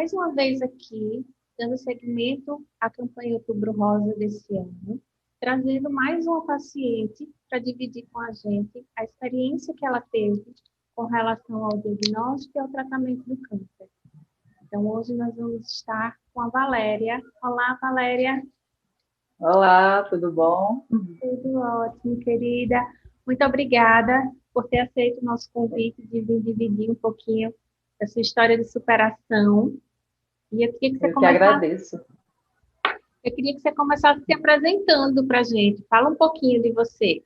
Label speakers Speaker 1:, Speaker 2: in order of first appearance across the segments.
Speaker 1: mais uma vez aqui, dando seguimento à campanha Outubro Rosa desse ano, trazendo mais uma paciente para dividir com a gente a experiência que ela teve com relação ao diagnóstico e ao tratamento do câncer. Então, hoje nós vamos estar com a Valéria. Olá, Valéria.
Speaker 2: Olá, tudo bom?
Speaker 1: Tudo ótimo, querida. Muito obrigada por ter aceito o nosso convite de vir dividir um pouquinho da sua história de superação. E
Speaker 2: Eu que agradeço.
Speaker 1: Eu queria que você começasse se apresentando para a gente. Fala um pouquinho de você.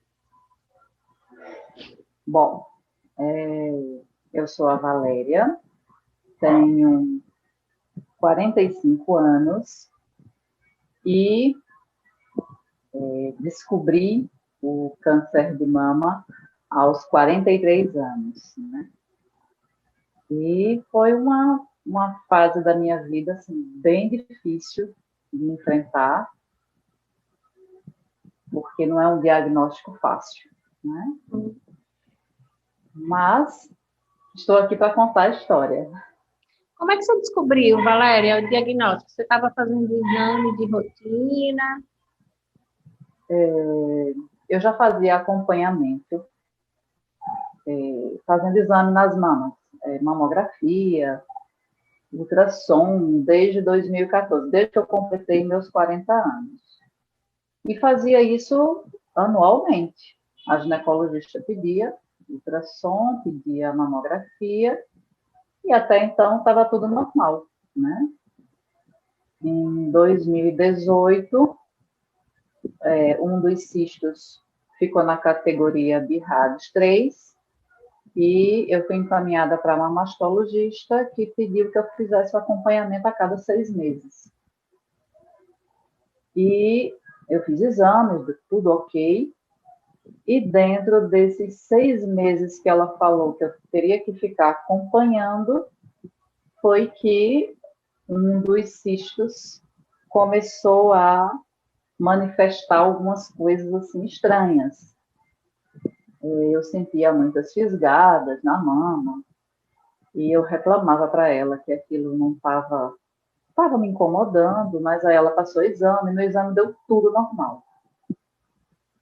Speaker 2: Bom, eu sou a Valéria, tenho 45 anos e descobri o câncer de mama aos 43 anos, né? E foi uma fase da minha vida assim, bem difícil de enfrentar, porque não é um diagnóstico fácil, né? Mas estou aqui para contar a história.
Speaker 1: Como é que você descobriu, Valéria, o diagnóstico? Você estava fazendo exame de rotina?
Speaker 2: Eu já fazia acompanhamento, fazendo exame nas mamas, mamografia, ultrassom, desde 2014, desde que eu completei meus 40 anos. E fazia isso anualmente. A ginecologista pedia ultrassom, pedia mamografia, e até então estava tudo normal, né? Em 2018, um dos cistos ficou na categoria BIRADS 3, e eu fui encaminhada para uma mastologista que pediu que eu fizesse o acompanhamento a cada 6 meses. E eu fiz exames, tudo ok, e dentro desses 6 meses que ela falou que eu teria que ficar acompanhando, foi que um dos cistos começou a manifestar algumas coisas assim estranhas. Eu sentia muitas fisgadas na mama, e eu reclamava para ela que aquilo não estava me incomodando, mas aí ela passou o exame, e no exame deu tudo normal.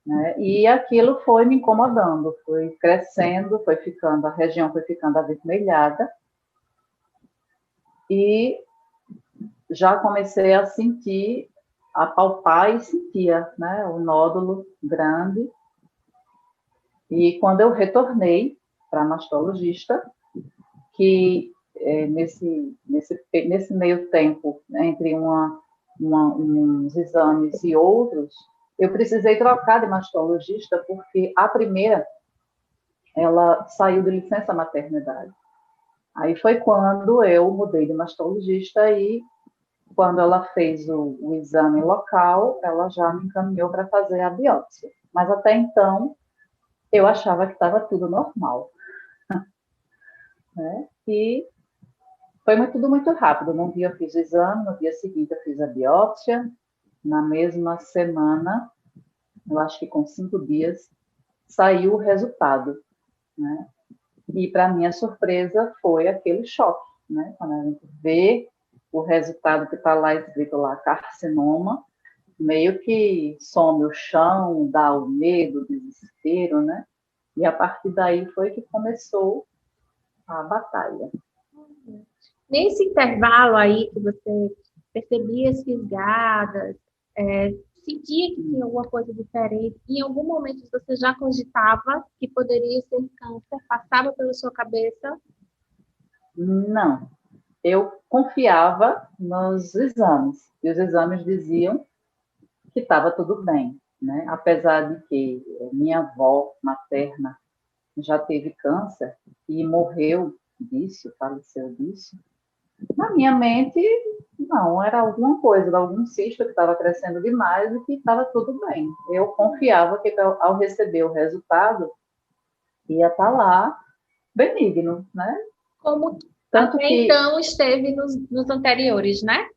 Speaker 2: Né? E aquilo foi me incomodando, foi crescendo, a região foi ficando avermelhada, e já comecei a sentir, a palpar e sentia, né, o nódulo grande. E quando eu retornei para a mastologista, que nesse meio tempo, né, entre uns exames e outros, eu precisei trocar de mastologista, porque a primeira, ela saiu de licença maternidade. Aí foi quando eu mudei de mastologista, e quando ela fez o exame local, ela já me encaminhou para fazer a biópsia. Mas até então, eu achava que estava tudo normal. Né? E foi tudo muito rápido. Num dia eu fiz o exame, no dia seguinte eu fiz a biópsia. Na mesma semana, eu acho que com 5 dias, saiu o resultado. Né? E, para minha surpresa, foi aquele choque. Né? Quando a gente vê o resultado que está lá escrito lá, carcinoma, meio que some o chão, dá o medo, o desespero, né? E a partir daí foi que começou a batalha.
Speaker 1: Nesse intervalo aí que você percebia as fisgadas, sentia que tinha alguma coisa diferente, em algum momento você já cogitava que poderia ser câncer? Passava pela sua cabeça?
Speaker 2: Não, eu confiava nos exames, e os exames diziam que estava tudo bem, né? Apesar de que minha avó materna já teve câncer e morreu disso, faleceu disso, na minha mente, não, era alguma coisa, algum cisto que estava crescendo demais e que estava tudo bem. Eu confiava que ao receber o resultado, ia estar lá benigno, né?
Speaker 1: Como
Speaker 2: Tanto
Speaker 1: até
Speaker 2: que,
Speaker 1: então esteve nos anteriores, né?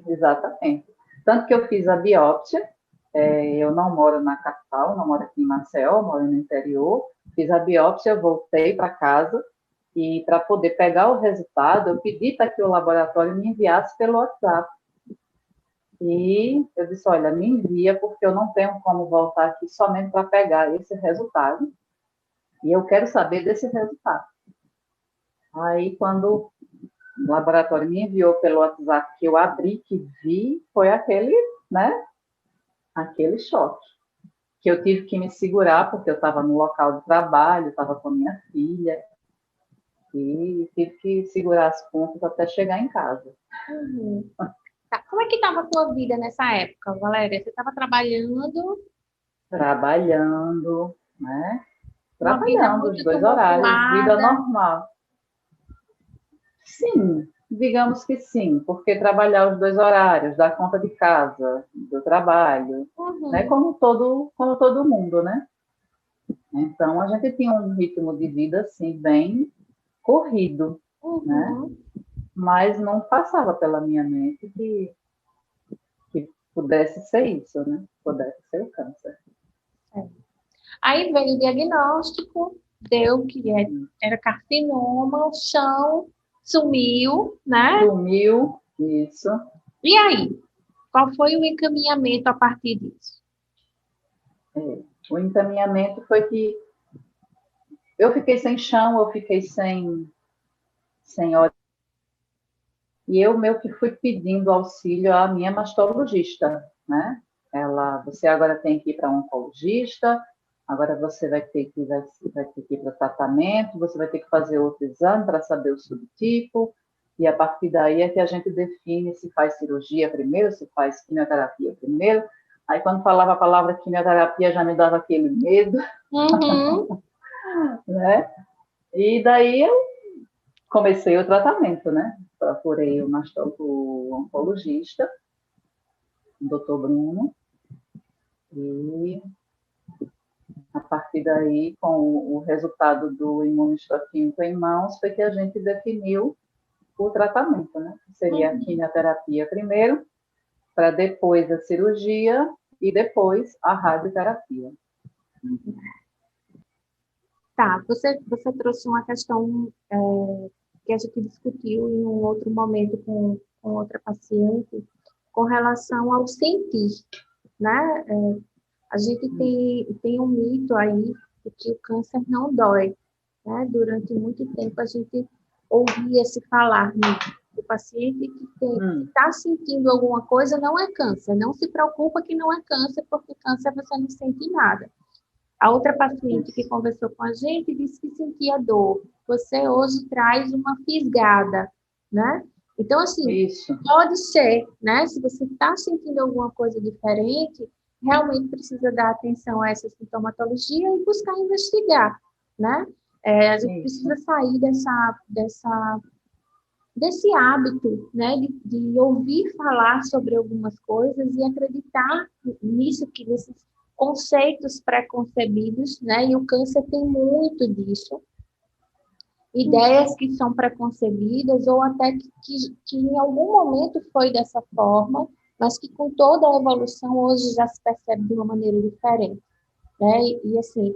Speaker 2: exatamente. Tanto que eu fiz a biópsia, eu não moro na capital, não moro aqui em Maceió, moro no interior, fiz a biópsia, voltei para casa, E para poder pegar o resultado, eu pedi para que o laboratório me enviasse pelo WhatsApp. E eu disse, olha, me envia, porque eu não tenho como voltar aqui somente para pegar esse resultado. E eu quero saber desse resultado. Aí, quando o laboratório me enviou pelo WhatsApp, que eu abri, que vi, foi aquele, né, aquele choque. Que eu tive que me segurar, porque eu estava no local de trabalho, estava com a minha filha, e tive que segurar as pontas até chegar em casa.
Speaker 1: Uhum. Tá. Como é que estava a tua vida nessa época, Valéria? Você estava trabalhando,
Speaker 2: Trabalhando, né?
Speaker 1: uma vida
Speaker 2: Trabalhando os
Speaker 1: muito
Speaker 2: dois horários, vida
Speaker 1: tumultuada.
Speaker 2: normal. Sim, digamos que sim, porque trabalhar os dois horários, dar conta de casa, do trabalho, né?
Speaker 1: Uhum,
Speaker 2: Como todo mundo, né? Então, a gente tinha um ritmo de vida, assim, bem corrido, né?
Speaker 1: uhum.
Speaker 2: Mas não passava pela minha mente que pudesse ser isso, né? Pudesse ser o câncer.
Speaker 1: É. Aí veio o diagnóstico, deu que era carcinoma, o chão sumiu, né?
Speaker 2: Sumiu, isso.
Speaker 1: E aí? Qual foi o encaminhamento a partir disso?
Speaker 2: É. O encaminhamento foi que eu fiquei sem chão, eu fiquei sem óleo. E eu meio que fui pedindo auxílio à minha mastologista, né? Você agora tem que ir para um oncologista, agora você vai ter que ir para tratamento, você vai ter que fazer outro exame para saber o subtipo, e a partir daí é que a gente define se faz cirurgia primeiro, se faz quimioterapia primeiro. Aí, quando falava a palavra quimioterapia, já me dava aquele medo,
Speaker 1: Uhum.
Speaker 2: né? E daí eu comecei o tratamento, né? Procurei o oncologista, o doutor Bruno, e a partir daí, com o resultado do imunohistoquímico em mãos, foi que a gente definiu o tratamento, né? Que seria a
Speaker 1: Uhum.
Speaker 2: quimioterapia primeiro, para depois a cirurgia e depois a radioterapia.
Speaker 1: Tá, você trouxe uma questão que a gente discutiu em um outro momento com outra paciente, com relação ao sentir, né? A gente tem um mito aí de que o câncer não dói, né? Durante muito tempo a gente ouvia se falar nisso. O paciente que
Speaker 2: Hum,
Speaker 1: está sentindo alguma coisa não é câncer, não se preocupa que não é câncer, porque câncer você não sente nada. A outra paciente que
Speaker 2: isso,
Speaker 1: conversou com a gente disse que sentia dor. Você hoje traz uma fisgada, né? Então, assim,
Speaker 2: isso,
Speaker 1: pode ser, né? Se você está sentindo alguma coisa diferente, realmente precisa dar atenção a essa sintomatologia e buscar investigar, né? A gente
Speaker 2: isso,
Speaker 1: precisa sair desse hábito, né, de ouvir falar sobre algumas coisas e acreditar nisso, que nesses conceitos pré-concebidos, né, e o câncer tem muito disso, ideias que são pré-concebidas ou até que em algum momento foi dessa forma, mas que com toda a evolução hoje já se percebe de uma maneira diferente, né? E assim,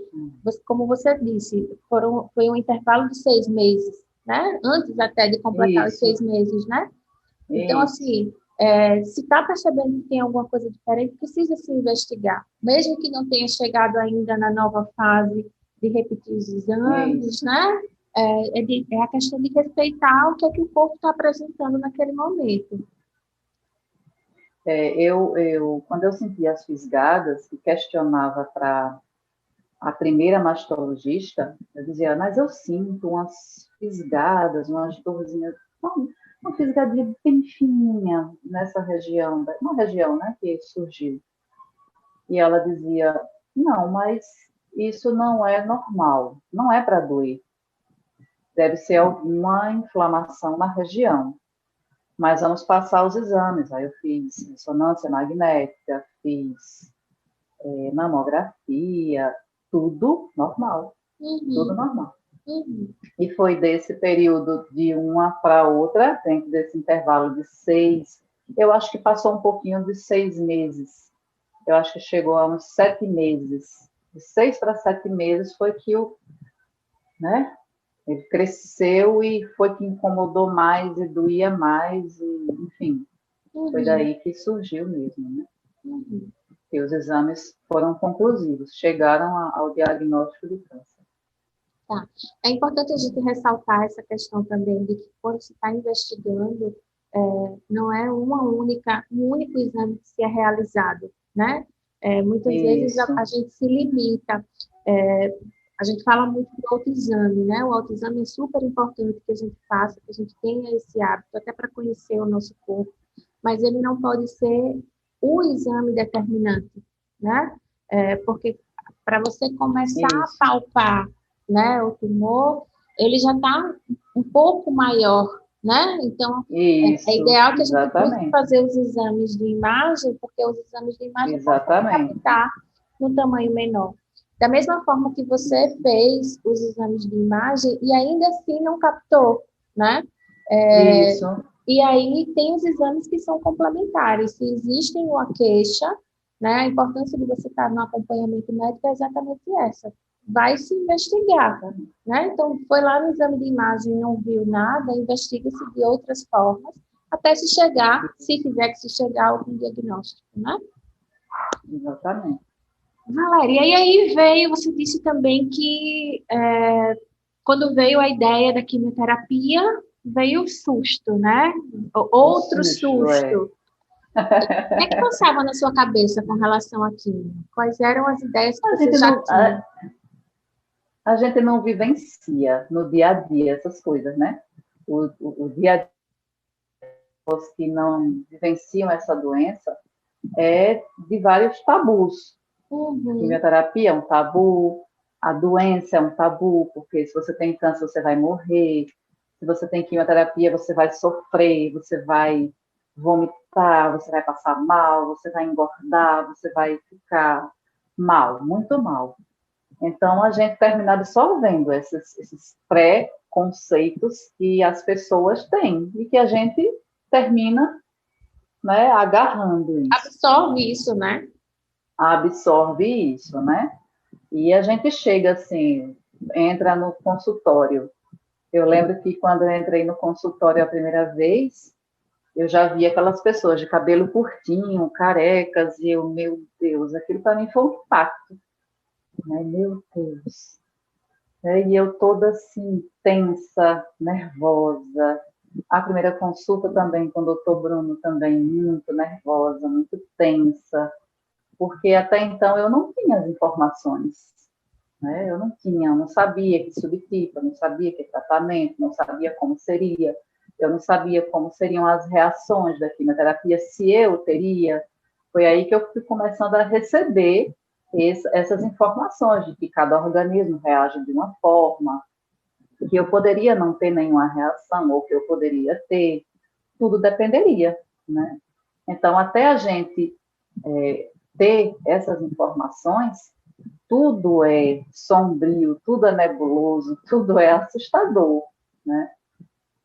Speaker 1: como você disse, foi um intervalo de 6 meses, né? Antes até de completar os
Speaker 2: isso,
Speaker 1: 6 meses, né? Então,
Speaker 2: isso,
Speaker 1: assim, se está percebendo que tem alguma coisa diferente, precisa se investigar. Mesmo que não tenha chegado ainda na nova fase de repetir os exames,
Speaker 2: isso.
Speaker 1: né? É a questão de respeitar o que é que o corpo está apresentando naquele momento.
Speaker 2: Quando eu sentia as fisgadas e questionava para a primeira mastologista, eu dizia, mas eu sinto umas fisgadas, umas dorzinhas, uma fisgadinha bem fininha nessa região, uma região, né, que surgiu. E ela dizia, não, mas isso não é normal, não é para doer. Deve ser alguma inflamação na região. Mas vamos passar os exames. Aí eu fiz ressonância magnética, fiz mamografia, tudo normal, tudo
Speaker 1: Uhum,
Speaker 2: normal.
Speaker 1: uhum,
Speaker 2: E foi desse período de uma para outra, dentro desse intervalo de 6, eu acho que passou um pouquinho de 6 meses. Eu acho que chegou a uns 7 meses. De 6 para 7 meses foi que né, Ele cresceu e foi que incomodou mais e doía mais, e, enfim, foi
Speaker 1: Uhum,
Speaker 2: daí que surgiu mesmo, né?
Speaker 1: uhum.
Speaker 2: E os exames foram conclusivos, chegaram ao diagnóstico de câncer.
Speaker 1: Tá. É importante a gente ressaltar essa questão também de que quando se está investigando, não é um único exame que se é realizado, né? Muitas vezes a
Speaker 2: Isso,
Speaker 1: gente se limita, é, a gente fala muito do autoexame, né? O autoexame é super importante que a gente faça, que a gente tenha esse hábito, até para conhecer o nosso corpo, mas ele não pode ser o exame determinante, né? Porque para você começar a
Speaker 2: isso,
Speaker 1: palpar, né, o tumor, ele já está um pouco maior, né? Então, é
Speaker 2: isso,
Speaker 1: ideal que a gente busque
Speaker 2: exatamente,
Speaker 1: fazer os exames de imagem, porque os exames de imagem conseguem
Speaker 2: exatamente,
Speaker 1: captar no tamanho menor. Da mesma forma que você fez os exames de imagem e ainda assim não captou, né? É,
Speaker 2: isso,
Speaker 1: e aí tem os exames que são complementares. Se existem uma queixa, né, a importância de você estar no acompanhamento médico é exatamente essa. Vai se investigar,
Speaker 2: exatamente.
Speaker 1: né? Então, foi lá no exame de imagem e não viu nada, investiga-se de outras formas, até se chegar, se tiver que se chegar a algum diagnóstico, né?
Speaker 2: Exatamente.
Speaker 1: Valéria, e aí veio, você disse também que quando veio a ideia da quimioterapia, veio o susto, né?
Speaker 2: O
Speaker 1: Outro
Speaker 2: susto, é.
Speaker 1: susto. O que é que passava na sua cabeça com relação à quimio? Quais eram as ideias que
Speaker 2: A
Speaker 1: você
Speaker 2: gente
Speaker 1: já
Speaker 2: não,
Speaker 1: tinha?
Speaker 2: a gente não vivencia no dia a dia essas coisas, né? O dia a dia, os que não vivenciam essa doença, é de vários tabus.
Speaker 1: Uhum,
Speaker 2: Quimioterapia é um tabu, a doença é um tabu, porque se você tem câncer, você vai morrer. Se você tem quimioterapia, você vai sofrer, você vai vomitar, você vai passar mal, você vai engordar, você vai ficar mal, muito mal. Então, a gente termina absorvendo esses pré-conceitos que as pessoas têm e que a gente termina, né, agarrando isso,
Speaker 1: absorve isso, né?
Speaker 2: absorve isso, né? E a gente chega assim, entra no consultório. Eu lembro que quando eu entrei no consultório a primeira vez, eu já vi aquelas pessoas de cabelo curtinho, carecas, e eu, meu Deus, aquilo para mim foi um impacto, né? Meu Deus. E eu toda assim, tensa, nervosa. A primeira consulta também com o doutor Bruno, também muito nervosa, muito tensa, porque até então eu não tinha as informações, né? Eu não tinha, eu não sabia que subtipo, eu não sabia que tratamento, não sabia como seria, eu não sabia como seriam as reações da quimioterapia, se eu teria. Foi aí que eu fui começando a receber essas informações de que cada organismo reage de uma forma, que eu poderia não ter nenhuma reação ou que eu poderia ter, tudo dependeria, né? Então, até a gente ter essas informações, tudo é sombrio, tudo é nebuloso, tudo é assustador, né?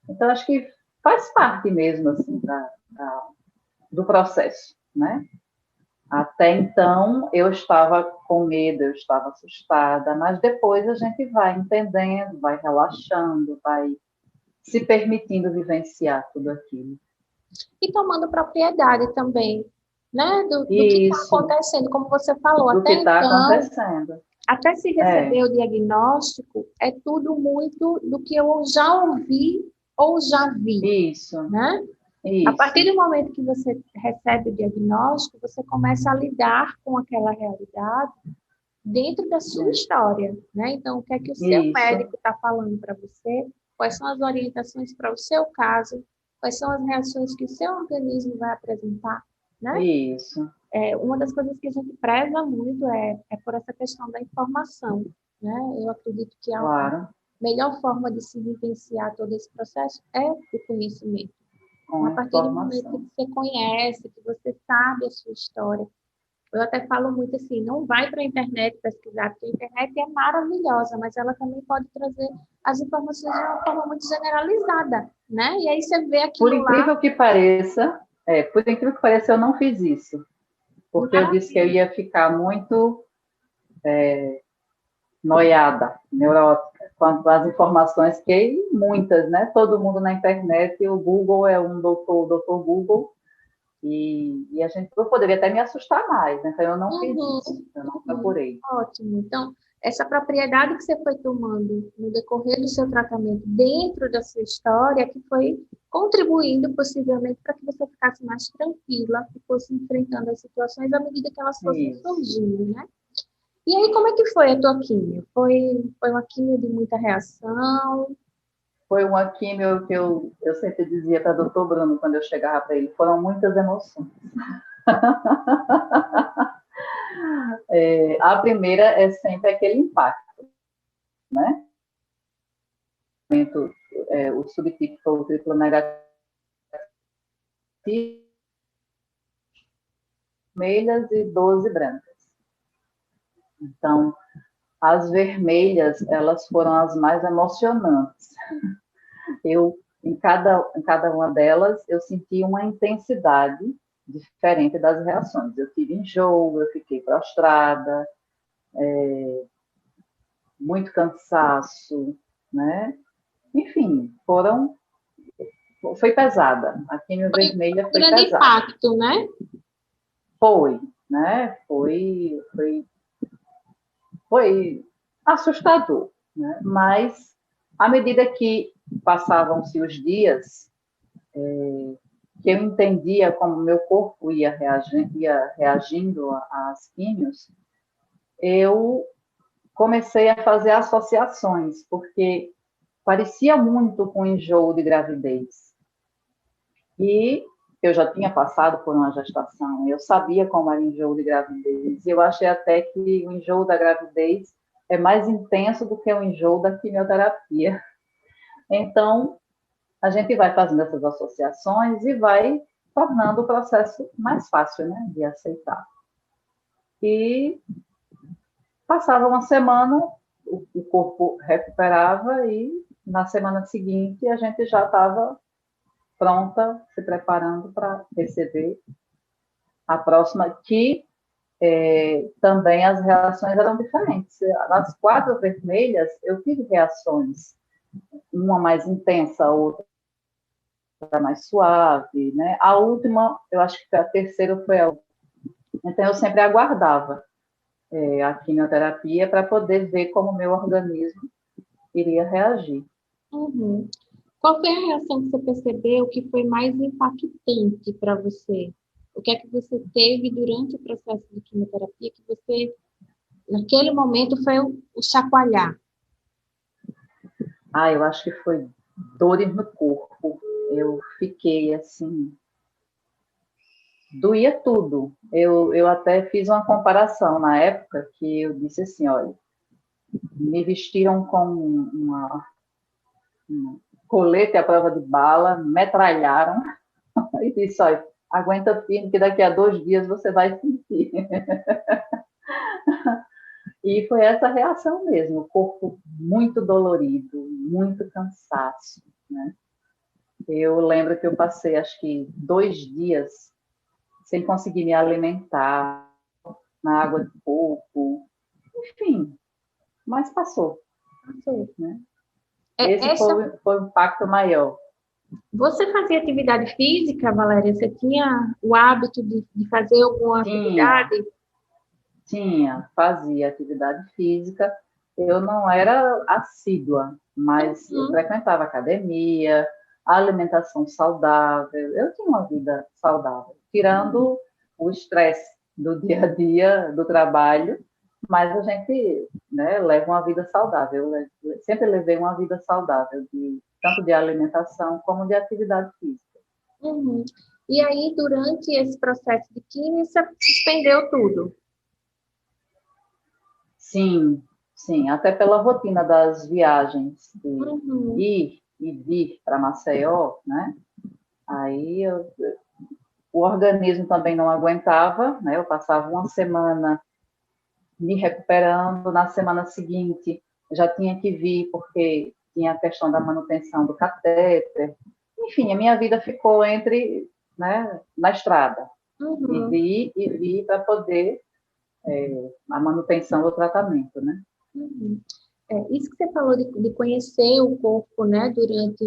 Speaker 2: Então, acho que faz parte mesmo, assim, do processo, né? Até então, eu estava com medo, eu estava assustada, mas depois a gente vai entendendo, vai relaxando, vai se permitindo vivenciar tudo aquilo.
Speaker 1: E tomando propriedade também, né? Do que está
Speaker 2: Isso,
Speaker 1: acontecendo, como você falou,
Speaker 2: do
Speaker 1: até
Speaker 2: que está
Speaker 1: então,
Speaker 2: acontecendo.
Speaker 1: até se
Speaker 2: É,
Speaker 1: receber o diagnóstico, é tudo muito do que eu já ouvi ou já vi,
Speaker 2: isso,
Speaker 1: né? A partir
Speaker 2: isso,
Speaker 1: do momento que você recebe o diagnóstico, você começa a lidar com aquela realidade dentro da sua história, né? Então, o que é que o seu
Speaker 2: isso,
Speaker 1: médico está falando para você? Quais são as orientações para o seu caso? Quais são as reações que o seu organismo vai apresentar, né?
Speaker 2: isso,
Speaker 1: Uma das coisas que a gente preza muito é por essa questão da informação, né? Eu acredito que a
Speaker 2: claro,
Speaker 1: melhor forma de se vivenciar todo esse processo é o conhecimento.
Speaker 2: com
Speaker 1: Então, a
Speaker 2: a
Speaker 1: partir do momento que
Speaker 2: informação.
Speaker 1: você conhece, que você sabe a sua história, eu até falo muito assim, não vai para a internet pesquisar, porque a internet é maravilhosa, mas ela também pode trazer as informações de uma forma muito generalizada, né? E aí você vê
Speaker 2: Por
Speaker 1: aquilo lá,
Speaker 2: incrível que pareça, eu não fiz isso, porque eu disse que eu
Speaker 1: maravilha.
Speaker 2: ia ficar muito noiada, neurótica. com as informações que muitas, né? Todo mundo na internet, o Google é um doutor, o doutor Google, e a gente, eu poderia até me assustar mais, né? Então eu não fiz
Speaker 1: Uhum,
Speaker 2: isso, eu não
Speaker 1: uhum.
Speaker 2: procurei.
Speaker 1: Ótimo. Então, essa propriedade que você foi tomando no decorrer do seu tratamento dentro da sua história, que foi contribuindo possivelmente para que você ficasse mais tranquila e fosse enfrentando as situações à medida que elas fossem
Speaker 2: Isso.
Speaker 1: surgindo, né? E aí, como é que foi a tua químio? Foi uma químio de muita reação?
Speaker 2: Foi uma químio que eu sempre dizia para o doutor Bruno, quando eu chegava para ele, foram muitas emoções. A primeira é sempre aquele impacto, né? O subtipo foi o triplo negativo, vermelhas e 12 brancas. Então, as vermelhas, elas foram as mais emocionantes. Em cada uma delas, eu senti uma intensidade diferente das reações. Eu tive enjoo, eu fiquei prostrada, muito cansaço, né? Enfim, foi pesada. A quimio vermelha
Speaker 1: Um
Speaker 2: foi
Speaker 1: grande
Speaker 2: pesada.
Speaker 1: impacto, né?
Speaker 2: Foi, né? Foi assustador, né? Mas, à medida que passavam-se os dias, que eu entendia como meu corpo ia reagindo às químios, eu comecei a fazer associações, porque parecia muito com enjoo de gravidez. E eu já tinha passado por uma gestação, eu sabia como era enjoo de gravidez, e eu achei até que o enjoo da gravidez é mais intenso do que o enjoo da quimioterapia. Então, a gente vai fazendo essas associações e vai tornando o processo mais fácil, né, de aceitar. E passava uma semana, o corpo recuperava e na semana seguinte a gente já estava pronta, se preparando para receber a próxima, que também as reações eram diferentes. Nas 4 vermelhas, eu tive reações, uma mais intensa, a outra mais suave, né? A última, eu acho que a terceira foi a última. Então, eu sempre aguardava a quimioterapia para poder ver como o meu organismo iria reagir.
Speaker 1: Uhum. Qual foi a reação que você percebeu que foi mais impactante para você? O que é que você teve durante o processo de quimioterapia que você, naquele momento, foi o chacoalhar?
Speaker 2: Eu acho que foi dores no corpo. Eu fiquei assim, doía tudo. Eu até fiz uma comparação na época que eu disse assim, olha, me vestiram com um colete à prova de bala, metralharam e disse, olha, aguenta firme que daqui a 2 dias você vai sentir. E foi essa reação mesmo, o corpo muito dolorido, muito cansaço, né? Eu lembro que eu passei, acho que 2 dias sem conseguir me alimentar, na água de coco, enfim, mas passou, né? Esse
Speaker 1: Essa,
Speaker 2: foi o impacto maior.
Speaker 1: você fazia atividade física, Valéria? Você tinha o hábito de fazer alguma
Speaker 2: Tinha,
Speaker 1: atividade?
Speaker 2: fazia atividade física. Eu não era assídua, mas eu
Speaker 1: Uhum.
Speaker 2: frequentava academia, alimentação saudável. Eu tinha uma vida saudável, tirando o estresse do dia a dia, do trabalho, mas a gente, né, leva uma vida saudável. Eu sempre levei uma vida saudável, tanto de alimentação como de atividade física.
Speaker 1: Uhum. E aí, durante esse processo de químio, você suspendeu tudo?
Speaker 2: Sim, sim, até pela rotina das viagens, de
Speaker 1: Uhum.
Speaker 2: ir e vir para Maceió, né? Aí o organismo também não aguentava, né? Eu passava uma semana me recuperando, na semana seguinte já tinha que vir porque tinha a questão da manutenção do catéter. Enfim, a minha vida ficou entre, né, na estrada,
Speaker 1: Uhum.
Speaker 2: e vir para poder a manutenção do tratamento, né?
Speaker 1: Uhum. Isso que você falou de conhecer o corpo, né, durante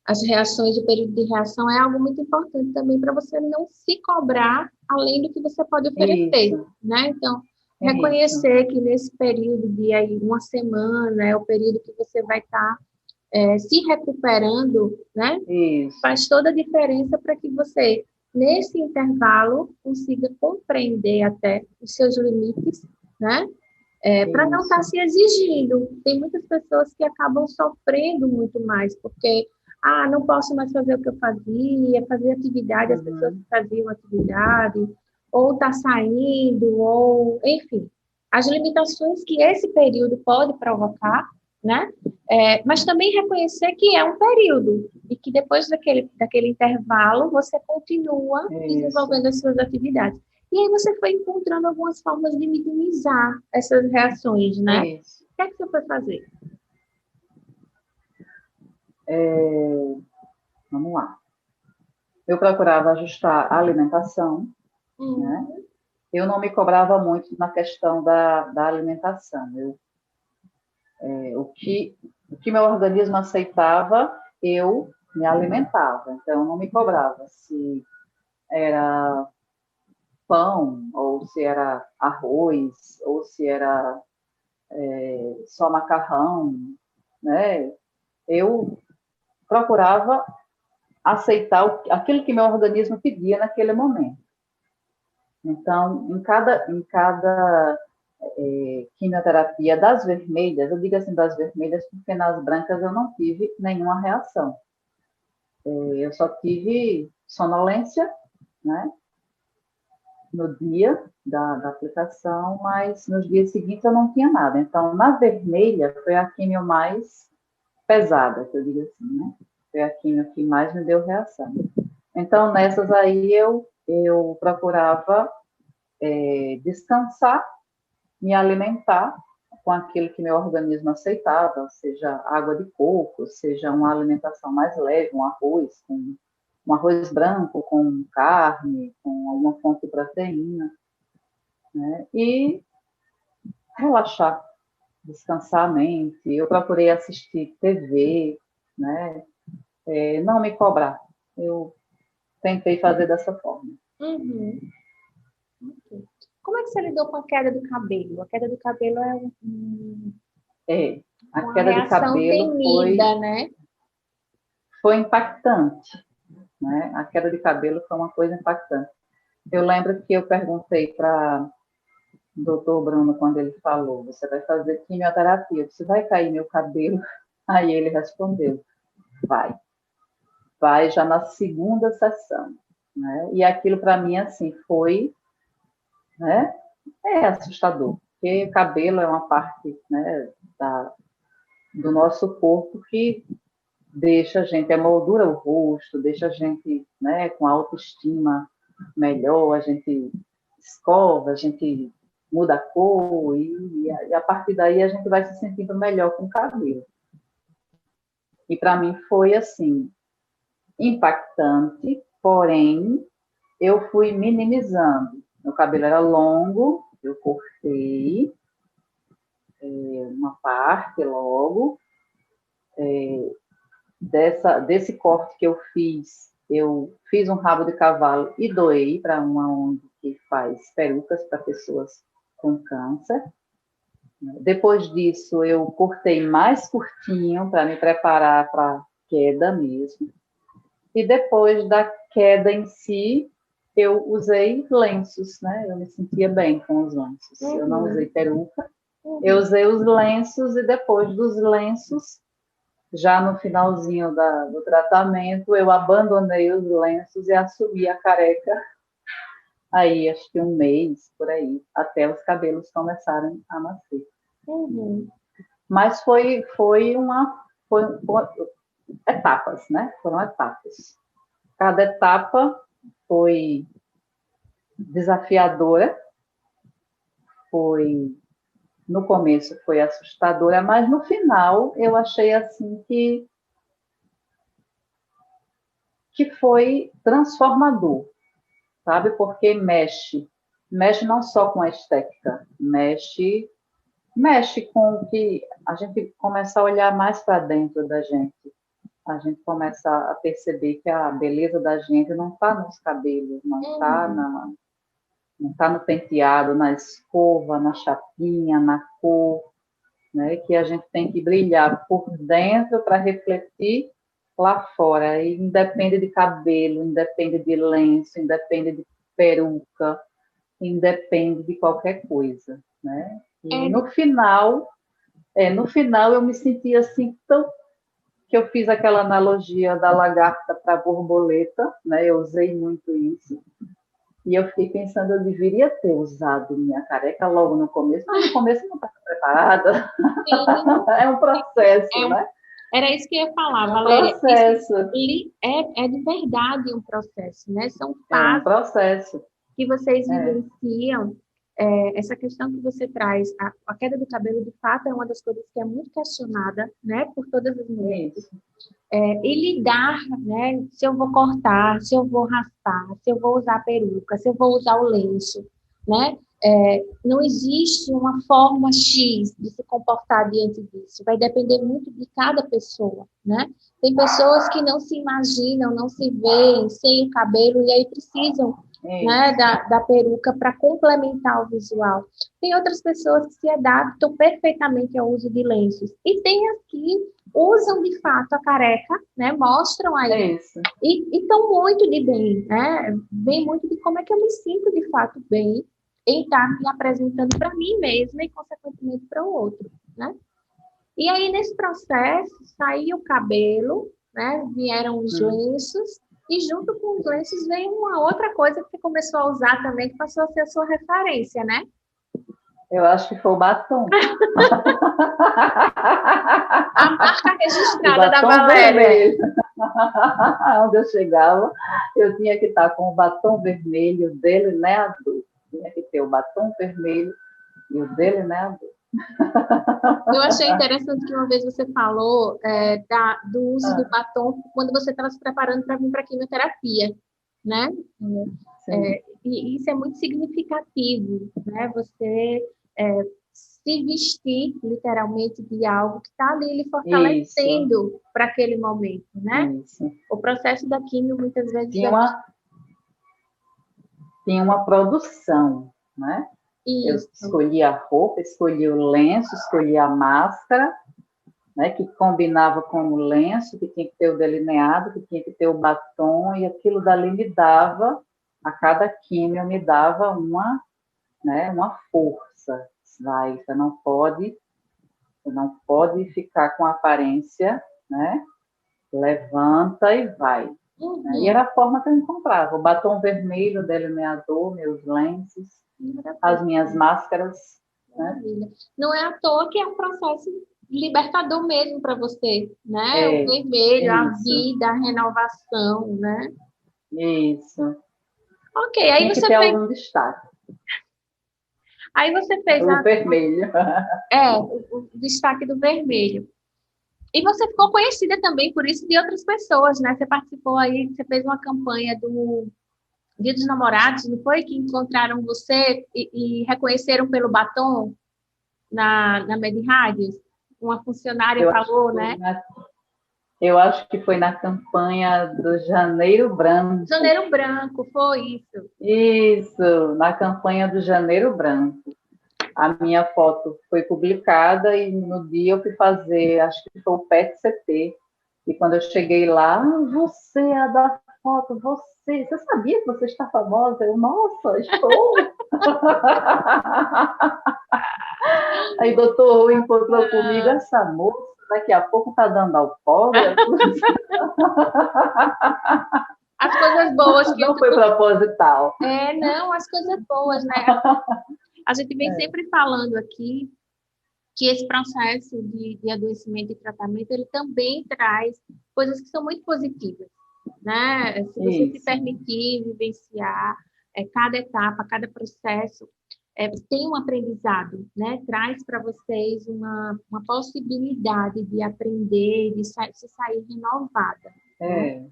Speaker 1: as reações, o período de reação, é algo muito importante também para você não se cobrar além do que você pode oferecer,
Speaker 2: Isso,
Speaker 1: né? Então,
Speaker 2: isso,
Speaker 1: reconhecer que nesse período de aí, uma semana é o período que você vai estar se recuperando, né?
Speaker 2: isso,
Speaker 1: Faz toda a diferença para que você, nesse intervalo, consiga compreender até os seus limites, né? Para não estar
Speaker 2: isso.
Speaker 1: se exigindo. Tem muitas pessoas que acabam sofrendo muito mais, porque, não posso mais fazer o que eu fazia, fazer atividade, as pessoas que
Speaker 2: Uhum,
Speaker 1: faziam atividade, ou está saindo, ou, enfim, as limitações que esse período pode provocar, né? Mas também reconhecer que é um período e que depois daquele intervalo você continua
Speaker 2: isso,
Speaker 1: desenvolvendo as suas atividades. E aí você foi encontrando algumas formas de minimizar essas reações, né?
Speaker 2: isso.
Speaker 1: O que é que você foi fazer?
Speaker 2: É, vamos lá. Eu procurava ajustar a alimentação, né?
Speaker 1: Hum,
Speaker 2: Eu não me cobrava muito na questão da alimentação. O que meu organismo aceitava, eu me alimentava. Então, eu não me cobrava se era pão, ou se era arroz, ou se era só macarrão, né? Eu procurava aceitar aquilo que meu organismo pedia naquele momento. Então, em cada quimioterapia das vermelhas, eu digo assim das vermelhas porque nas brancas eu não tive nenhuma reação. Eu só tive sonolência, né, no dia da aplicação, mas nos dias seguintes eu não tinha nada. Então, na vermelha foi a quimio mais pesada, que eu digo assim, né? Foi a quimio que mais me deu reação. Então, nessas aí eu procurava descansar, me alimentar com aquilo que meu organismo aceitava, seja água de coco, seja uma alimentação mais leve, um arroz branco com carne, com alguma fonte de proteína, né? E relaxar, descansar a mente. Eu procurei assistir TV, né? Não me cobrar. Eu tentei fazer dessa forma.
Speaker 1: uhum, ok. Como é que você lidou com a queda do cabelo? A queda do cabelo é
Speaker 2: É, a
Speaker 1: uma
Speaker 2: queda de
Speaker 1: reação
Speaker 2: cabelo foi,
Speaker 1: temida, né?
Speaker 2: foi impactante, né? A queda de cabelo foi uma coisa impactante. Eu lembro que eu perguntei para o doutor Bruno, quando ele falou, você vai fazer quimioterapia, você vai cair meu cabelo? Aí ele respondeu, vai já na segunda sessão, né? E aquilo para mim, assim, foi, né? É assustador, porque o cabelo é uma parte, né, do nosso corpo que deixa a gente, moldura o rosto, deixa a gente, né, com autoestima melhor, a gente escova, a gente muda a cor e a partir daí a gente vai se sentindo melhor com o cabelo. E para mim foi assim, impactante, porém eu fui minimizando. Meu cabelo era longo, eu cortei uma parte logo, desse corte que eu fiz um rabo de cavalo e doei para uma ONG que faz perucas para pessoas com câncer. Depois disso, eu cortei mais curtinho para me preparar para a queda mesmo. E depois da queda em si, eu usei lenços, né? Eu me sentia bem com os lenços. Eu não usei
Speaker 1: Uhum,
Speaker 2: peruca, eu
Speaker 1: uhum,
Speaker 2: usei os lenços e depois dos lenços já no finalzinho do tratamento, eu abandonei os lenços e assumi a careca. Aí, acho que um mês, por aí, até os cabelos começarem a nascer.
Speaker 1: uhum.
Speaker 2: Mas foi etapas, né? Foram etapas. Cada etapa foi desafiadora, foi no começo foi assustadora, mas no final eu achei assim que foi transformador, sabe? Porque mexe não só com a estética, mexe mexe com o que a gente começa a olhar mais para dentro da gente. A gente começa a perceber que a beleza da gente não está nos cabelos, não tá no penteado, na escova, na chapinha, na cor, né? Que a gente tem que brilhar por dentro para refletir lá fora. E independe de cabelo, independe de lenço, independe de peruca, independe de qualquer coisa, né? E
Speaker 1: É,
Speaker 2: no final eu me senti assim tão que eu fiz aquela analogia da lagarta para a borboleta, né? Eu usei muito isso. E eu fiquei pensando, eu deveria ter usado minha careca logo no começo, mas no começo não estava preparada.
Speaker 1: sim,
Speaker 2: É um processo,
Speaker 1: é um-
Speaker 2: né?
Speaker 1: era isso que eu ia falar,
Speaker 2: É um
Speaker 1: Valéria. Isso
Speaker 2: processo.
Speaker 1: é de verdade um processo, né? São
Speaker 2: É um
Speaker 1: fases
Speaker 2: processo.
Speaker 1: que vocês
Speaker 2: É,
Speaker 1: vivenciam. Essa questão que você traz, a queda do cabelo, de fato, é uma das coisas que é muito questionada, né, por todas as
Speaker 2: é
Speaker 1: mulheres.
Speaker 2: isso.
Speaker 1: E lidar, né, se eu vou cortar, se eu vou raspar, se eu vou usar peruca, se eu vou usar o lenço, né? Não existe uma forma X de se comportar diante disso. Vai depender muito de cada pessoa, né? Tem pessoas que não se imaginam, não se veem sem o cabelo e aí precisam,
Speaker 2: É
Speaker 1: né,
Speaker 2: isso.
Speaker 1: da peruca para complementar o visual. Tem outras pessoas que se adaptam perfeitamente ao uso de lenços. E tem as que usam de fato a careca, né? Mostram
Speaker 2: É
Speaker 1: aí
Speaker 2: isso.
Speaker 1: e estão muito de bem, né? Vem muito de como é que eu me sinto de fato bem em estar me apresentando para mim mesma e consequentemente para o outro, né? E aí nesse processo saiu o cabelo, né? Vieram os
Speaker 2: Hum.
Speaker 1: lenços e junto com os lenços veio uma outra coisa que você começou a usar também que passou a ser a sua referência, né?
Speaker 2: Eu acho que foi o batom.
Speaker 1: A marca
Speaker 2: O
Speaker 1: registrada da
Speaker 2: batom
Speaker 1: Valéria.
Speaker 2: vermelho. Onde eu chegava, eu tinha que estar com o batom vermelho delineador. Tinha que ter o batom vermelho e o delineador.
Speaker 1: Eu achei interessante que uma vez você falou do uso do
Speaker 2: Ah,
Speaker 1: batom quando você estava se preparando para vir para a quimioterapia, né?
Speaker 2: sim,
Speaker 1: E isso é muito significativo, né? Você se vestir literalmente de algo que está ali lhe
Speaker 2: isso,
Speaker 1: fortalecendo para aquele momento, né?
Speaker 2: isso.
Speaker 1: O processo da quimio muitas vezes
Speaker 2: Tinha
Speaker 1: é
Speaker 2: uma, tinha uma produção, né? Eu
Speaker 1: isso.
Speaker 2: escolhi a roupa, escolhi o lenço, escolhi a máscara, né, que combinava com o lenço, que tinha que ter o delineado, que tinha que ter o batom, e aquilo dali me dava, a cada químio me dava uma força. Vai, você não pode ficar com aparência, né? Levanta e vai. Né? E
Speaker 1: Uhum,
Speaker 2: era a forma que eu encontrava. O batom vermelho, o delineador, meus lenços, as
Speaker 1: maravilha.
Speaker 2: minhas máscaras, né?
Speaker 1: Maravilha. Não é à toa que é um processo libertador mesmo para você, né? O
Speaker 2: É,
Speaker 1: vermelho, a
Speaker 2: isso,
Speaker 1: vida, a renovação, né?
Speaker 2: isso.
Speaker 1: Ok,
Speaker 2: Tinha que ter algum destaque.
Speaker 1: aí você fez
Speaker 2: O vermelho.
Speaker 1: o destaque do vermelho. E você ficou conhecida também por isso de outras pessoas, né? Você participou aí, você fez uma campanha do Dia dos Namorados, não foi? Que encontraram você e reconheceram pelo batom na Medirádios? Uma funcionária
Speaker 2: Eu acho que
Speaker 1: falou,
Speaker 2: foi
Speaker 1: né?
Speaker 2: na, eu acho que foi na campanha do Janeiro Branco.
Speaker 1: Janeiro Branco, foi isso.
Speaker 2: Isso, na campanha do Janeiro Branco. A minha foto foi publicada e no dia eu fui fazer, acho que foi o PET-CT. E quando eu cheguei lá, você é a da foto, você sabia que você está famosa? Eu, nossa, estou. Aí o doutor Rui encontrou comigo, essa moça, daqui a pouco está dando autógrafo.
Speaker 1: As coisas boas que o
Speaker 2: Não foi
Speaker 1: tutor...
Speaker 2: proposital.
Speaker 1: Não, as coisas boas, né? A gente vem sempre falando aqui que esse processo de adoecimento e tratamento, ele também traz coisas que são muito positivas, né? Se você se
Speaker 2: Isso,
Speaker 1: permitir vivenciar cada etapa, cada processo, tem um aprendizado, né? Traz para vocês uma possibilidade de aprender, de se sair renovada, né?
Speaker 2: é.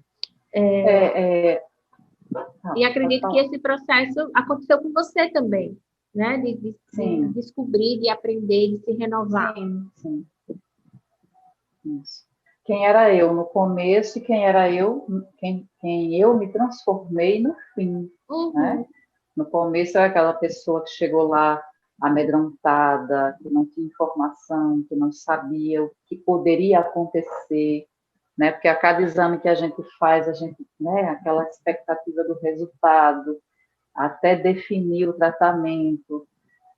Speaker 2: É, é,
Speaker 1: E
Speaker 2: pode
Speaker 1: acredito que
Speaker 2: falar.
Speaker 1: esse processo aconteceu com você também. né? De
Speaker 2: Sim,
Speaker 1: descobrir, de aprender, de se renovar.
Speaker 2: sim, sim. Isso. Quem era eu no começo e quem era eu, quem eu me transformei no fim, né?
Speaker 1: Uhum,
Speaker 2: No começo era aquela pessoa que chegou lá amedrontada, que não tinha informação, que não sabia o que poderia acontecer, né? Porque a cada exame que a gente faz, a gente, né, aquela expectativa do resultado, até definir o tratamento.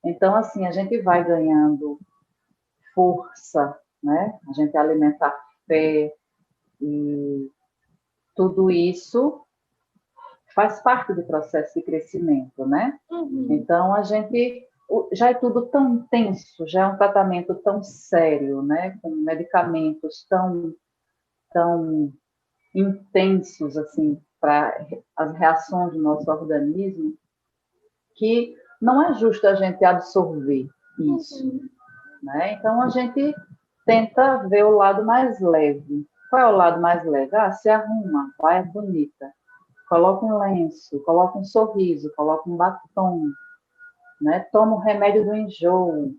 Speaker 2: Então, assim, a gente vai ganhando força, né? A gente alimenta a fé e tudo isso faz parte do processo de crescimento, né?
Speaker 1: uhum,
Speaker 2: Então, a gente já é tudo tão intenso, já é um tratamento tão sério, né? Com medicamentos tão intensos, assim, para as reações do nosso organismo, que não é justo a gente absorver isso,
Speaker 1: uhum.
Speaker 2: né? Então, a gente tenta ver o lado mais leve. Qual é o lado mais leve? Ah, se arruma, vai bonita, coloca um lenço, coloca um sorriso, coloca um batom, né? Toma o remédio do enjoo,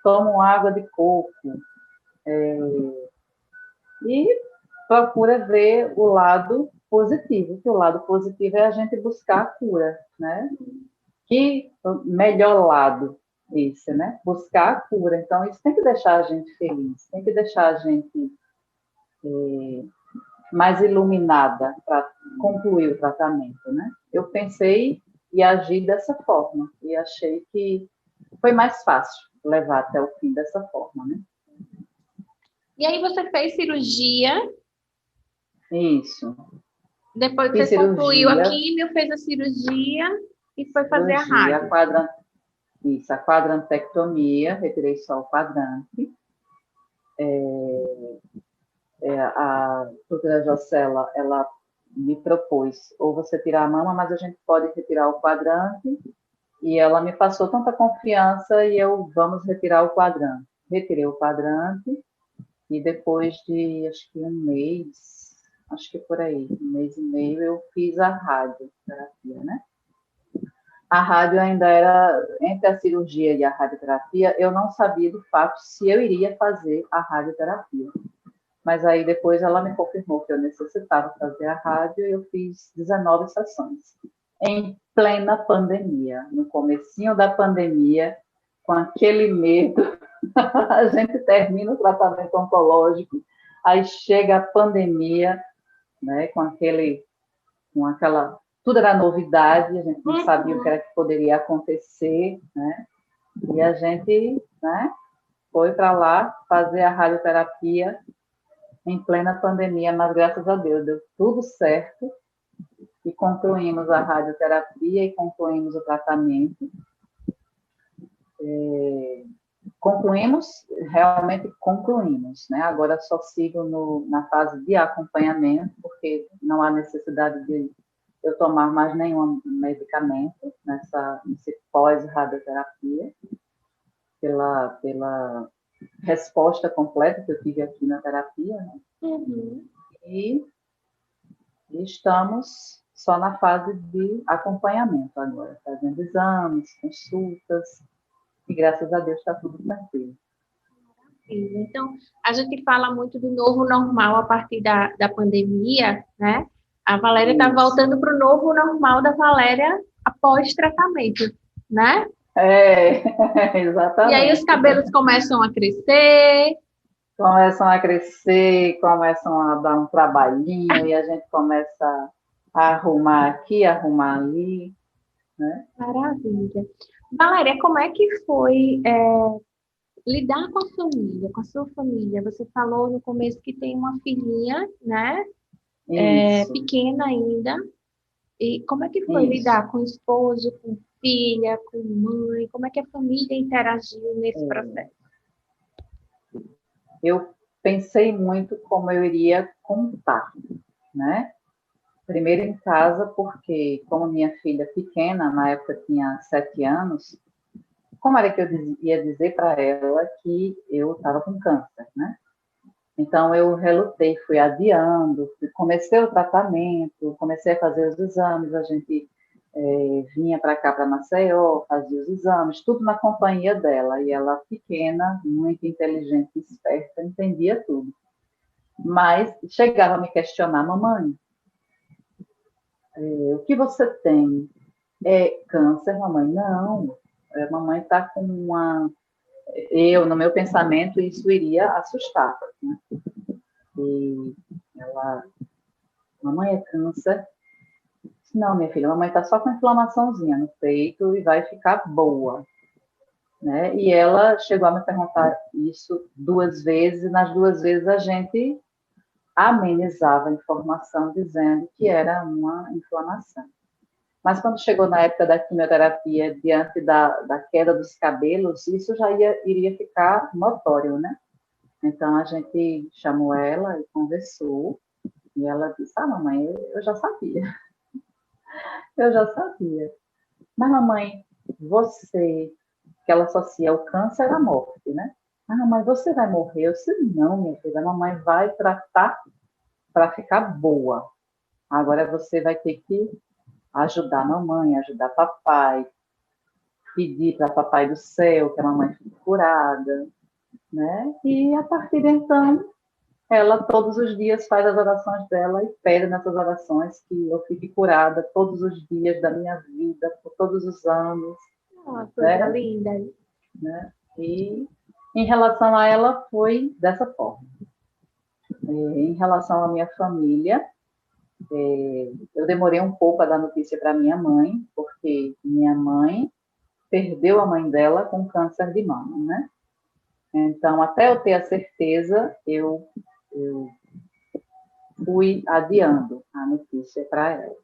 Speaker 2: toma água de coco, e procura ver o lado positivo, que o lado positivo é a gente buscar a cura, né? Que melhor lado esse, né? Buscar a cura. Então, isso tem que deixar a gente feliz, tem que deixar a gente mais iluminada para concluir o tratamento, né? Eu pensei e agi dessa forma e achei que foi mais fácil levar até o fim dessa forma, né?
Speaker 1: E aí você fez cirurgia,
Speaker 2: Isso.
Speaker 1: depois
Speaker 2: Fiz
Speaker 1: você concluiu a
Speaker 2: cirurgia,
Speaker 1: químio, fez a cirurgia e foi fazer a
Speaker 2: cirurgia,
Speaker 1: rádio.
Speaker 2: isso, a quadrantectomia, retirei só o quadrante. A doutora Jocela, ela me propôs, ou você tirar a mama, mas a gente pode retirar o quadrante, e ela me passou tanta confiança e eu, vamos retirar o quadrante. Retirei o quadrante, e depois de, acho que um mês, acho que por aí, um mês e meio, eu fiz a radioterapia, né? A rádio ainda era, entre a cirurgia e a radioterapia, eu não sabia de fato se eu iria fazer a radioterapia. Mas aí depois ela me confirmou que eu necessitava fazer a rádio e eu fiz 19 sessões. Em plena pandemia, no comecinho da pandemia, com aquele medo, a gente termina o tratamento oncológico, aí chega a pandemia, né, com aquela, tudo era novidade, a gente não sabia o que
Speaker 1: Uhum.
Speaker 2: era que poderia acontecer, né? E a gente, né, foi para lá fazer a radioterapia em plena pandemia, mas graças a Deus deu tudo certo e concluímos a radioterapia e concluímos o tratamento. Concluímos, realmente concluímos, né? Agora só sigo na fase de acompanhamento, porque não há necessidade de eu tomar mais nenhum medicamento nesse pós-radioterapia, pela resposta completa que eu tive aqui na terapia, né?
Speaker 1: Uhum.
Speaker 2: E estamos só na fase de acompanhamento agora, fazendo exames, consultas, e graças a Deus está tudo tranquilo.
Speaker 1: Então, a gente fala muito do novo normal a partir da pandemia, né? A Valéria está
Speaker 2: Isso.
Speaker 1: voltando para o novo normal da Valéria após tratamento, né?
Speaker 2: É,
Speaker 1: E aí os
Speaker 2: exatamente.
Speaker 1: cabelos começam a crescer.
Speaker 2: Começam a crescer, começam a dar um trabalhinho e a gente começa a arrumar aqui, arrumar ali, né?
Speaker 1: Maravilha. Valéria, como é que foi lidar com a família, com a sua família? Você falou no começo que tem uma filhinha, né?
Speaker 2: Isso,
Speaker 1: Pequena ainda. E como é que foi
Speaker 2: isso.
Speaker 1: lidar com esposo, com filha, com mãe? Como é que a família interagiu nesse processo?
Speaker 2: Eu pensei muito como eu iria contar, né? Primeiro em casa, porque como minha filha pequena, na época tinha 7 anos, como era que eu ia dizer para ela que eu estava com câncer, né? Então eu relutei, fui adiando, comecei o tratamento, comecei a fazer os exames, a gente vinha para cá, para Maceió, fazia os exames, tudo na companhia dela. E ela, pequena, muito inteligente, esperta, entendia tudo. Mas chegava a me questionar: mamãe, o que você tem? É câncer, mamãe? Não, mamãe está com uma... no meu pensamento, isso iria assustar, né? E ela: mamãe, é câncer? Não, minha filha, mamãe está só com inflamaçãozinha no peito e vai ficar boa, né? E ela chegou a me perguntar isso 2 vezes, e nas 2 vezes a gente amenizava a informação dizendo que era uma inflamação. Mas quando chegou na época da quimioterapia, diante da queda dos cabelos, isso já iria ficar notório, né? Então a gente chamou ela e conversou, e ela disse: mamãe, eu já sabia, eu já sabia. Mas mamãe, você, que ela associa o câncer à morte, né? Mamãe, você vai morrer? Eu disse: não, minha filha, a mamãe vai tratar para ficar boa. Agora você vai ter que ajudar a mamãe, ajudar papai, pedir para papai do céu que a mamãe fique curada, né? E a partir de então, ela todos os dias faz as orações dela e pede nessas orações que eu fique curada todos os dias da minha vida, por todos os anos.
Speaker 1: Coisa linda.
Speaker 2: Né? E em relação a ela, foi dessa forma. Em relação à minha família, eu demorei um pouco a dar notícia para minha mãe, porque minha mãe perdeu a mãe dela com câncer de mama, né? Então, até eu ter a certeza, eu fui adiando a notícia para ela.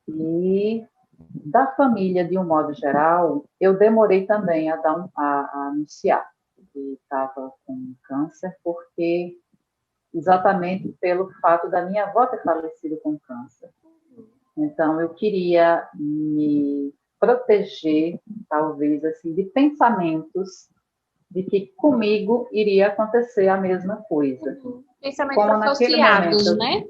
Speaker 2: E da família, de um modo geral, eu demorei também a anunciar que estava com câncer, porque exatamente pelo fato da minha avó ter falecido com câncer. Então, eu queria me proteger, talvez, assim, de pensamentos de que comigo iria acontecer a mesma coisa.
Speaker 1: Pensamentos associados, né?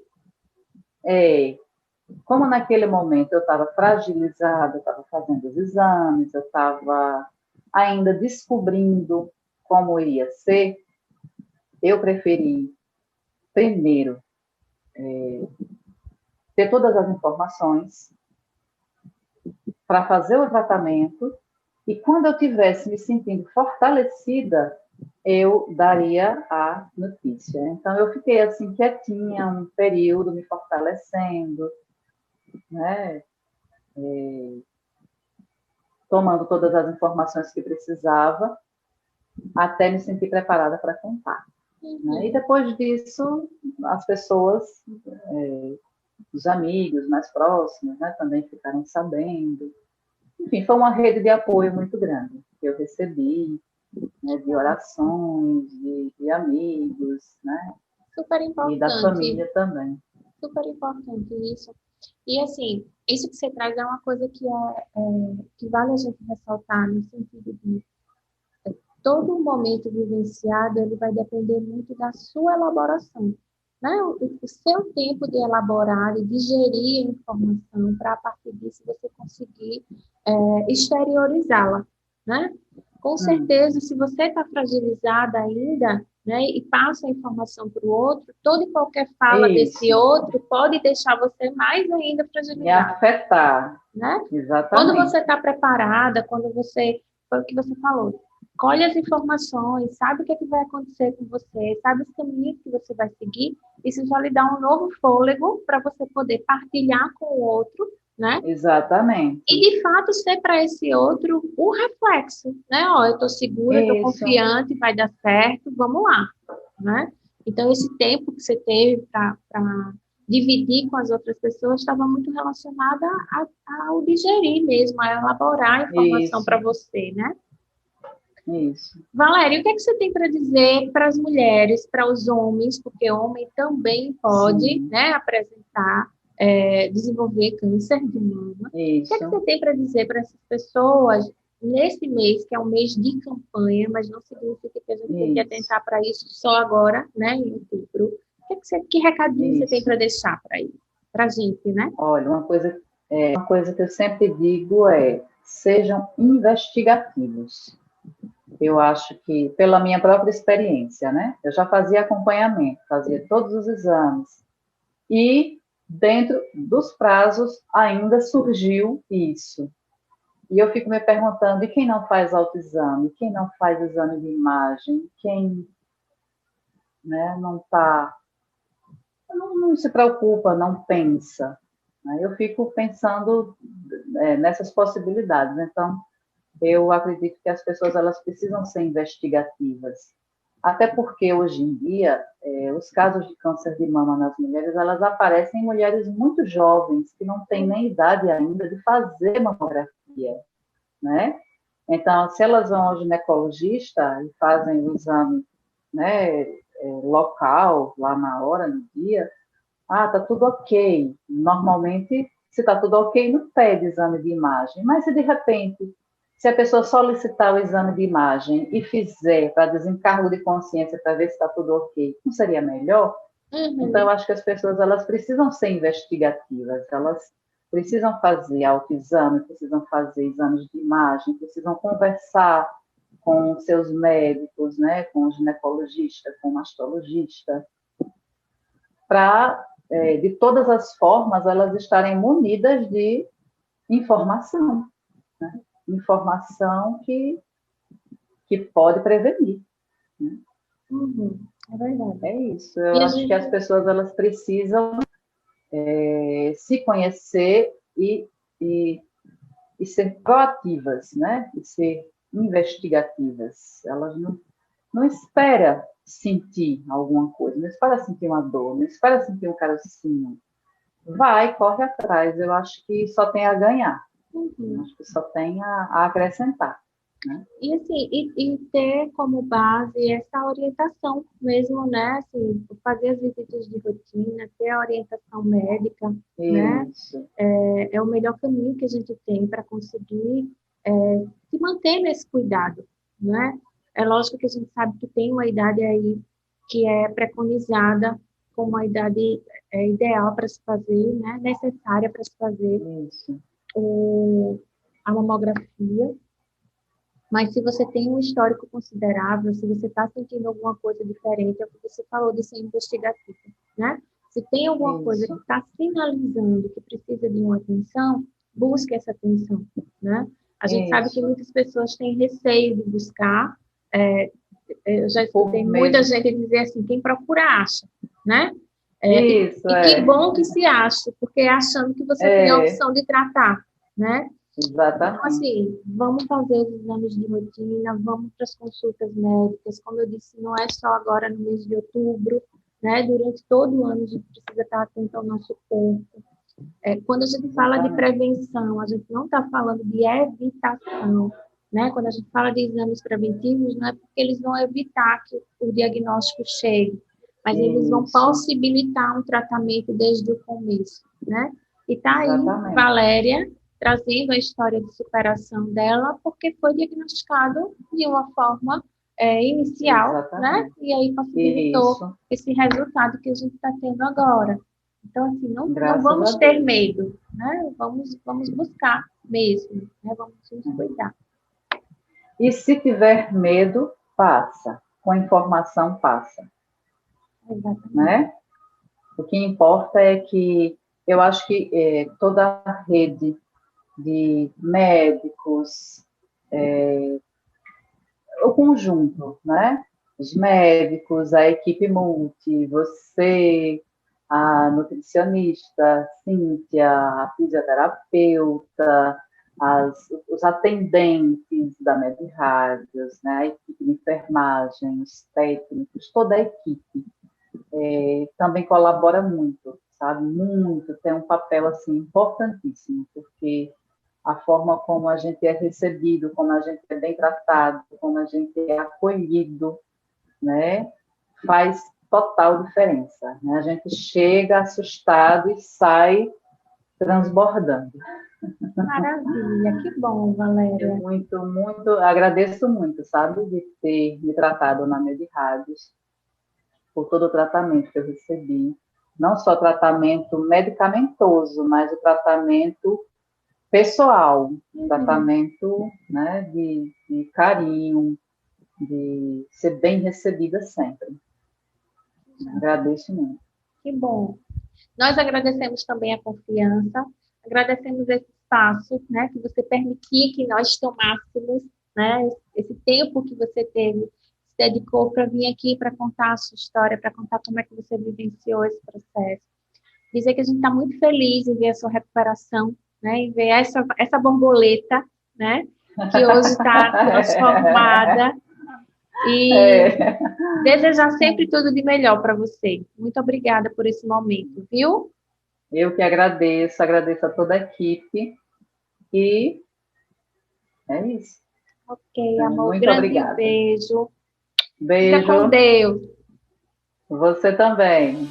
Speaker 2: Como naquele momento eu estava fragilizada, eu estava fazendo os exames, eu estava ainda descobrindo como iria ser, eu preferi primeiro ter todas as informações para fazer o tratamento, e quando eu tivesse me sentindo fortalecida, eu daria a notícia. Então, eu fiquei assim, quietinha, um período, me fortalecendo, né? Tomando todas as informações que precisava, até me sentir preparada para contar. Né? E depois disso, as pessoas, os amigos mais próximos, né, também ficaram sabendo. Enfim, foi uma rede de apoio muito grande que eu recebi, né, de orações, de amigos, né?
Speaker 1: Super importante.
Speaker 2: E da família também.
Speaker 1: Super importante isso. E assim, isso que você traz é uma coisa que vale a gente ressaltar no sentido de todo o momento vivenciado, ele vai depender muito da sua elaboração, né? O seu tempo de elaborar e digerir a informação para, a partir disso, você conseguir exteriorizá-la, né? Com certeza, se você está fragilizada ainda, né, e passa a informação para o outro, toda e qualquer fala desse outro pode deixar você mais ainda fragilizada.
Speaker 2: E afetar,
Speaker 1: né?
Speaker 2: Exatamente.
Speaker 1: Quando você está preparada, quando você, foi o que você falou, colhe as informações, sabe o que vai acontecer com você, sabe os caminhos que você vai seguir, isso já lhe dá um novo fôlego para você poder partilhar com o outro, né?
Speaker 2: Exatamente.
Speaker 1: E, de fato, ser para esse outro um reflexo, né? Ó, eu estou segura, estou confiante, vai dar certo, vamos lá, né? Então, esse tempo que você teve para dividir com as outras pessoas estava muito relacionada ao digerir mesmo, a elaborar a informação para você, né?
Speaker 2: Isso.
Speaker 1: Valéria, o que é que você tem para dizer para as mulheres, para os homens, porque homem também pode, né, apresentar, desenvolver câncer de mama.
Speaker 2: Isso.
Speaker 1: O que é que você tem para dizer para essas pessoas nesse mês, que é um mês de campanha, mas não significa que a gente tem que atentar para isso só agora, né, em outubro. Que recadinho você tem para deixar para a gente, né?
Speaker 2: Olha, uma coisa Uma coisa que eu sempre digo é, sejam investigativos. Eu acho que, pela minha própria experiência, né? Eu já fazia acompanhamento, fazia todos os exames. E, dentro dos prazos, ainda surgiu isso. E eu fico me perguntando, e quem não faz autoexame? Quem não faz exame de imagem? Quem, né, não se preocupa, não pensa? Né? Eu fico pensando nessas possibilidades. Então, eu acredito que as pessoas elas precisam ser investigativas. Até porque, hoje em dia, os casos de câncer de mama nas mulheres, elas aparecem em mulheres muito jovens, que não têm nem idade ainda de fazer mamografia, né? Então, se elas vão ao ginecologista e fazem o exame, né, local, lá na hora, no dia, tá tudo ok. Normalmente, se tá tudo ok, não pede exame de imagem. Mas se de repente, se a pessoa solicitar o exame de imagem e fizer para desencargo de consciência para ver se está tudo ok, não seria melhor? Então, eu acho que as pessoas elas precisam ser investigativas, elas precisam fazer autoexame, precisam fazer exames de imagem, precisam conversar com seus médicos, né, com o ginecologista, com o mastologista, para, de todas as formas, elas estarem munidas de informação, né? Informação que pode prevenir. Né?
Speaker 1: É verdade.
Speaker 2: É isso. Eu acho que as pessoas elas precisam se conhecer e ser proativas, né? E ser investigativas. Elas não esperam sentir alguma coisa, não espera sentir uma dor, não espera sentir um carocinho. Vai, corre atrás. Eu acho que só tem a ganhar. Eu acho que só tem a acrescentar. Né?
Speaker 1: E assim, e ter como base essa orientação mesmo, né? Assim, fazer as visitas de rotina, ter a orientação médica, né?
Speaker 2: Isso.
Speaker 1: É o melhor caminho que a gente tem para conseguir se manter nesse cuidado, né? É lógico que a gente sabe que tem uma idade aí que é preconizada como a idade ideal para se fazer, né? Necessária para se fazer
Speaker 2: Isso.
Speaker 1: a mamografia. Mas se você tem um histórico considerável, se você está sentindo alguma coisa diferente, é o que você falou de ser investigativo, né? Se tem alguma coisa que está sinalizando que precisa de uma atenção, busque essa atenção, né? A gente sabe que muitas pessoas têm receio de buscar. Eu já escutei muita gente dizer assim, quem procura acha, né? Que bom que se ache, porque é achando que você tem a opção de tratar, né?
Speaker 2: Exatamente.
Speaker 1: Então, assim, vamos fazer os exames de rotina, vamos para as consultas médicas. Como eu disse, não é só agora no mês de outubro, né? Durante todo o ano a gente precisa estar atento ao nosso corpo. Quando a gente fala de prevenção, a gente não está falando de evitação, né? Quando a gente fala de exames preventivos, não é porque eles vão evitar que o diagnóstico chegue, mas eles vão possibilitar um tratamento desde o começo, né? E tá aí, Valéria, trazendo a história de superação dela, porque foi diagnosticado de uma forma inicial, né? E aí possibilitou esse resultado que a gente está tendo agora. Então, assim, não vamos ter medo, né? Vamos buscar mesmo, né? Vamos nos cuidar.
Speaker 2: E se tiver medo, passa. Com informação, passa.
Speaker 1: Exatamente.
Speaker 2: Né? O que importa é que eu acho que toda a rede de médicos, o conjunto, né? Os médicos, a equipe multi, você, a nutricionista, Cíntia, a fisioterapeuta, os atendentes da Medirádios, né? A equipe de enfermagem, os técnicos, toda a equipe também colabora muito, sabe? Muito, tem um papel assim importantíssimo, porque a forma como a gente é recebido, como a gente é bem tratado, como a gente é acolhido, né, faz total diferença. Né? A gente chega assustado e sai transbordando.
Speaker 1: Maravilha, que bom, Valéria.
Speaker 2: Eu agradeço muito, sabe, de ter me tratado na Medirádios, por todo o tratamento que eu recebi, não só tratamento medicamentoso, mas o tratamento pessoal, tratamento, né, de carinho, de ser bem recebida sempre. Agradeço muito.
Speaker 1: Que bom. Nós agradecemos também a confiança, agradecemos esse espaço, né, que você permitia que nós tomássemos, né, esse tempo que você teve, se dedicou para vir aqui para contar a sua história, para contar como é que você vivenciou esse processo. Dizer que a gente está muito feliz em ver a sua recuperação, né, em ver essa borboleta, né, que hoje está transformada. E desejar sempre tudo de melhor para você. Muito obrigada por esse momento, viu?
Speaker 2: Eu que agradeço, agradeço a toda a equipe e é isso.
Speaker 1: Ok, amor.
Speaker 2: Muito
Speaker 1: Grande
Speaker 2: obrigada.
Speaker 1: beijo. Fica com
Speaker 2: Beijo.
Speaker 1: Deus.
Speaker 2: Você também.